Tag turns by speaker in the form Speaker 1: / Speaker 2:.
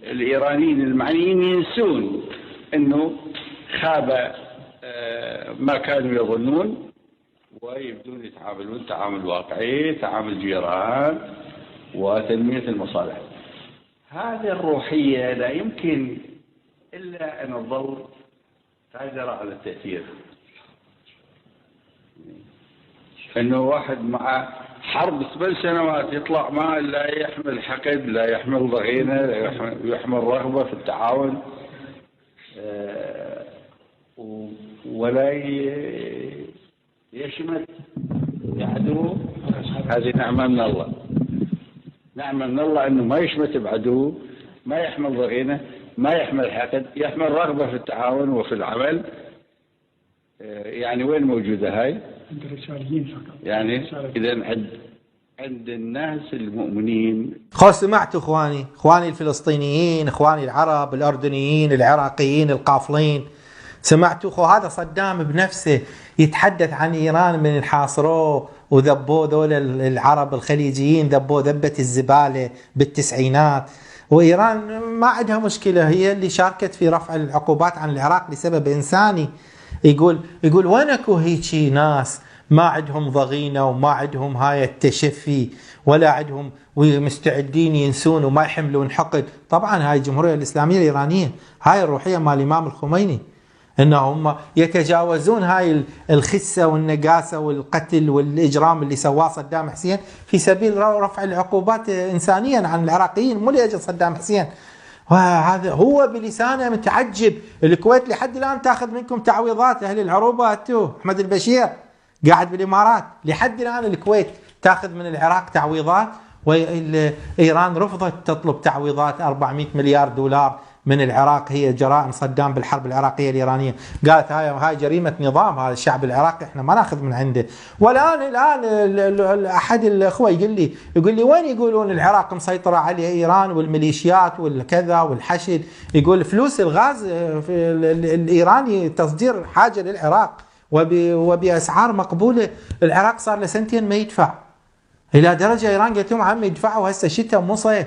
Speaker 1: الإيرانيين المعنيين ينسون أنه خاب ما كانوا يظنون، ويبدون يتعاملون تعامل واقعي، تعامل جيران وتنمية المصالح. هذه الروحية لا يمكن إلا أن تظل قادرة على التأثير. أنه واحد مع حرب 8 سنوات يطلع معه لا يحمل حقد، لا يحمل ضغينة، لا يحمل رغبة في التعاون، ولا يشمت بعدو. هذه نعمة من الله، نعمة من الله أنه ما يشمت بعدو، ما يحمل ضغينة، ما يحمل حقد، يحمل رغبة في التعاون وفي العمل. يعني وين موجودة هاي؟ يعني إذا عند الناس المؤمنين.
Speaker 2: سمعتوا إخواني الفلسطينيين، إخواني العرب، الأردنيين، العراقيين القافلين، سمعتوا هذا صدام بنفسه يتحدث عن إيران من حاصروه وذبوه ذول العرب الخليجيين، ذبوه ذبة الزبالة بالتسعينات، وإيران ما عندها مشكلة، هي اللي شاركت في رفع العقوبات عن العراق لسبب إنساني. يقول وينكو هيجي ناس ما عندهم ضغينة وما عندهم هاي التشفي ولا عندهم ومستعدين ينسون وما يحملون حقد. طبعا هاي الجمهورية الإسلامية الإيرانية، هاي الروحية مال الإمام الخميني، انهم يتجاوزون هاي الخسة والنقاسة والقتل والإجرام اللي سواه صدام حسين في سبيل رفع العقوبات إنسانيا عن العراقيين، مو لأجل صدام حسين. وهذا هو بلسانه متعجب. الكويت لحد الآن تأخذ منكم تعويضات، أهل العروبة أحمد البشير قاعد بالإمارات، لحد الآن الكويت تأخذ من العراق تعويضات، وإيران رفضت تطلب تعويضات 400 مليار دولار من العراق، هي جرائم صدام بالحرب العراقية الإيرانية. قالت هاي جريمة نظام، هذا الشعب العراقي احنا ما ناخذ من عنده. والآن أحد الأخوة يقول لي وين يقولون العراق مسيطرة عليه إيران والميليشيات والكذا والحشد. يقول فلوس الغاز الإيراني تصدير حاجة للعراق وبأسعار مقبولة، العراق صار له 2 سنين ما يدفع، إلى درجة إيران قالت لهم عم يدفعوا هسه شتاء مو صيف.